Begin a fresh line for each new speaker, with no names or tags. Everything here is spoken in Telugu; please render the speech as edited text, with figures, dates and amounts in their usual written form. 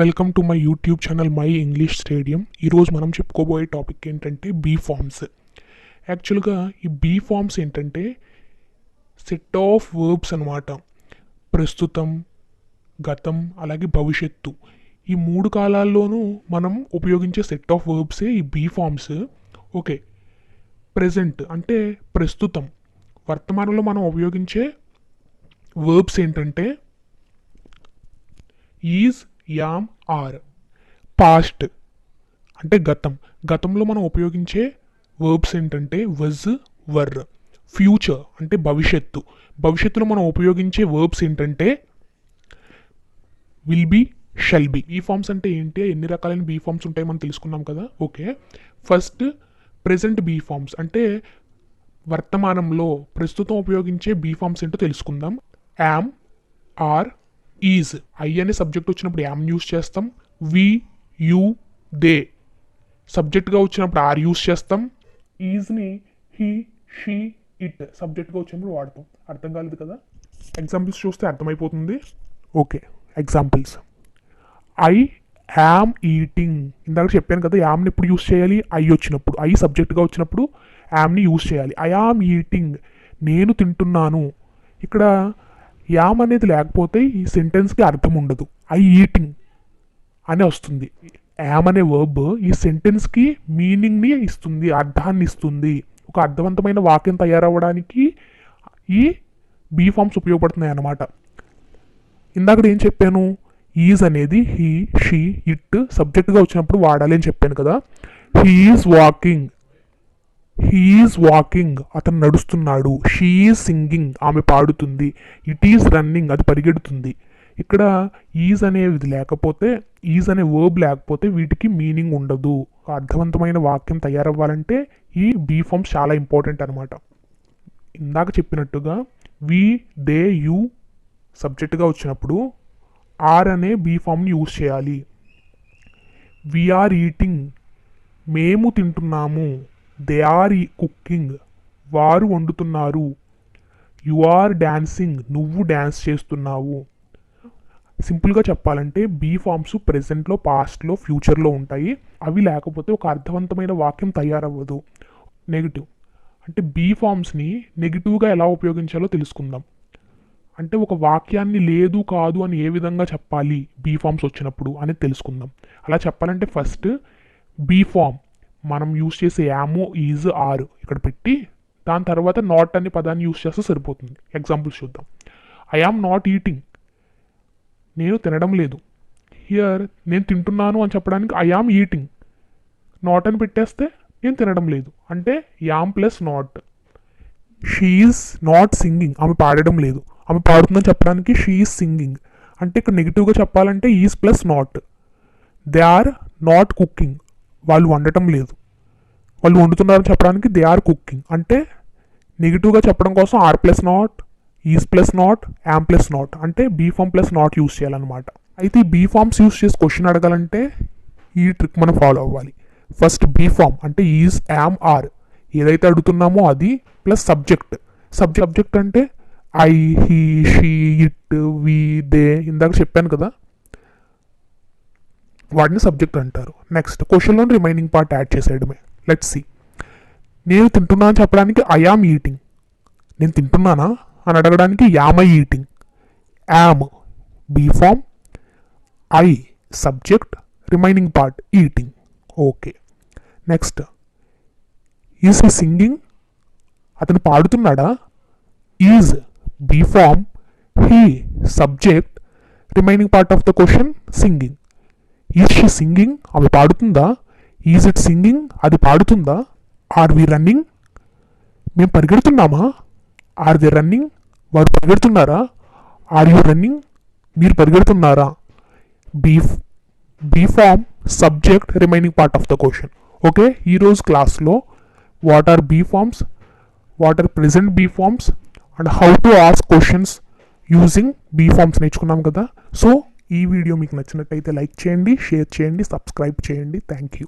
Welcome to my YouTube channel my English stadium. ఈరోజు మనం చెప్పుకోబోయే టాపిక్ ఏంటంటే బీ ఫార్మ్స్. యాక్చువల్గా ఈ బీ ఫార్మ్స్ ఏంటంటే సెట్ ఆఫ్ వర్బ్స్ అనమాట. ప్రస్తుతం, గతం, అలాగే భవిష్యత్తు, ఈ మూడు కాలాల్లోనూ మనం ఉపయోగించే సెట్ ఆఫ్ వర్బ్సే ఈ బీ ఫార్మ్స్. ఓకే, ప్రెజెంట్ అంటే ప్రస్తుతం, వర్తమానంలో మనం ఉపయోగించే వర్బ్స్ ఏంటంటే ఈజ్, యామ్, ఆర్. పాస్ట్ అంటే గతంలో మనం ఉపయోగించే వర్బ్స్ ఏంటంటే వజ్, వర్. ఫ్యూచర్ అంటే భవిష్యత్తులో మనం ఉపయోగించే వర్బ్స్ ఏంటంటే will be, shall be. Be forms అంటే ఏంటి, ఎన్ని రకాలైన బీ ఫార్మ్స్ ఉంటాయి మనం తెలుసుకున్నాం కదా. Okay, first present be forms అంటే వర్తమానంలో ప్రస్తుతం ఉపయోగించే బీ ఫార్మ్స్ ఏంటో తెలుసుకుందాం. Am, are, is. ఐ అనే సబ్జెక్ట్ వచ్చినప్పుడు యామ్ యూస్ చేస్తాం. We, you, they. సబ్జెక్ట్గా వచ్చినప్పుడు ఆర్ యూస్ చేస్తాం. ఈజ్ని హీ, షీ, ఇట్ సబ్జెక్ట్గా వచ్చినప్పుడు వాడతాం. అర్థం కాలేదు కదా, ఎగ్జాంపుల్స్ చూస్తే అర్థమైపోతుంది. Okay, examples. I am eating. ఇందాక చెప్పాను కదా, యామ్ని ఎప్పుడు యూస్ చేయాలి, ఐ వచ్చినప్పుడు. ఐ సబ్జెక్ట్గా వచ్చినప్పుడు యామ్ని యూస్ చేయాలి. ఐ యామ్ ఈటింగ్, నేను తింటున్నాను. ఇక్కడ యామ్ అనేది లేకపోతే ఈ సెంటెన్స్కి అర్థం ఉండదు. ఐ ఈటింగ్ అని వస్తుంది. యామ్ అనే వర్బ్ ఈ సెంటెన్స్కి మీనింగ్ని ఇస్తుంది, అర్థాన్ని ఇస్తుంది. ఒక అర్థవంతమైన వాక్యం తయారవ్వడానికి ఈ బీ ఫార్మ్స్ ఉపయోగపడుతున్నాయి అన్నమాట. ఇందాక ఏం చెప్పాను, ఈజ్ అనేది హీ, షీ, ఇట్ సబ్జెక్ట్గా వచ్చినప్పుడు వాడాలి అని చెప్పాను కదా. హీ ఈజ్ వాకింగ్, అతను నడుస్తున్నాడు. షీ ఈజ్ సింగింగ్, ఆమె పాడుతుంది. ఇట్ ఈజ్ రన్నింగ్, అది పరిగెడుతుంది. ఇక్కడ ఈజ్ అనేది లేకపోతే, ఈజ్ అనే వర్బ్ లేకపోతే వీటికి మీనింగ్ ఉండదు. అర్థవంతమైన వాక్యం తయారవ్వాలంటే ఈ బీ ఫార్మ్స్ చాలా ఇంపార్టెంట్ అనమాట. ఇందాక చెప్పినట్టుగా వి, దే, యూ సబ్జెక్ట్గా వచ్చినప్పుడు ఆర్ అనే బీ ఫార్మ్ని యూజ్ చేయాలి. వీఆర్ ఈటింగ్, మేము తింటున్నాము. దే ఆర్ కుకింగ్, వారు వండుతున్నారు. యు ఆర్ డాన్సింగ్, నువ్వు డ్యాన్స్ చేస్తున్నావు. సింపుల్గా చెప్పాలంటే బీ ఫార్మ్స్ ప్రెజెంట్లో, పాస్ట్లో, ఫ్యూచర్లో ఉంటాయి. అవి లేకపోతే ఒక అర్థవంతమైన వాక్యం తయారవ్వదు. నెగిటివ్ అంటే బీ ఫార్మ్స్ని నెగిటివ్గా ఎలా ఉపయోగించాలో తెలుసుకుందాం. అంటే ఒక వాక్యాన్ని లేదు, కాదు అని ఏ విధంగా చెప్పాలి బీ ఫార్మ్స్ వచ్చినప్పుడు అనేది తెలుసుకుందాం. అలా చెప్పాలంటే ఫస్ట్ బీ ఫార్మ్ మనం యూస్ చేసే యామో, ఈజ్, ఆర్ ఇక్కడ పెట్టి దాని తర్వాత నాట్ అనే పదాన్ని యూస్ చేస్తే సరిపోతుంది. ఎగ్జాంపుల్స్ చూద్దాం. ఐ ఆమ్ నాట్ ఈటింగ్, నేను తినడం లేదు. హియర్ నేను తింటున్నాను అని చెప్పడానికి ఐ ఆమ్ ఈటింగ్, నాట్ అని పెట్టేస్తే నేను తినడం లేదు అంటే yam plus not. She is not singing, ఆమె పాడడం లేదు. ఆమె పాడుతుందని చెప్పడానికి షీ ఈజ్ సింగింగ్ అంటే ఇక్కడ నెగిటివ్గా చెప్పాలంటే is plus not. They are not cooking, వాళ్ళు వండటం లేదు. వాళ్ళు వండుతున్నారని చెప్పడానికి దే ఆర్ కుకింగ్ అంటే నెగిటివ్గా చెప్పడం కోసం are plus not, is plus not, am plus not అంటే be form plus not use చేయాలన్నమాట. అయితే ఈ బీ ఫార్మ్స్ యూస్ చేసి క్వశ్చన్ అడగాలంటే ఈ ట్రిక్ మనం ఫాలో అవ్వాలి. ఫస్ట్ బీ ఫార్మ్ అంటే ఈజ్, యామ్, ఆర్ ఏదైతే అడుగుతున్నామో అది ప్లస్ సబ్జెక్ట్ అంటే I, he, she, it, we, they ఇందాక చెప్పాను కదా, వాటిని సబ్జెక్ట్ అంటారు. నెక్స్ట్ క్వశ్చన్లో రిమైనింగ్ పార్ట్ యాడ్ చేసేయడమే. Let's see. నేను తింటున్నా అని చెప్పడానికి ఐ ఆమ్ ఈటింగ్, నేను తింటున్నానా అని అడగడానికి am I eating. Am be form, I subject, remaining part eating. Okay, next is he singing, అతను పాడుతున్నాడా. Is be form, he subject, remaining part of the question singing. Is she singing, ఆమె పాడుతుందా. ఈజ్ ఇట్ సింగింగ్, అది పాడుతుందా. ఆర్ వి రన్నింగ్, మేము పరిగెడుతున్నామా. ఆర్ ది రన్నింగ్, వారు పరిగెడుతున్నారా. ఆర్ యూ రన్నింగ్, మీరు పరిగెడుతున్నారా. Be form, subject, remaining part of the question. Okay, ఈరోజు క్లాస్లో what are be forms, what are present be forms and how to ask questions using be forms నేర్చుకున్నాం కదా. సో ఈ వీడియో మీకు నచ్చినట్టయితే లైక్ చేయండి, షేర్ చేయండి, సబ్స్క్రైబ్ చేయండి. Thank you.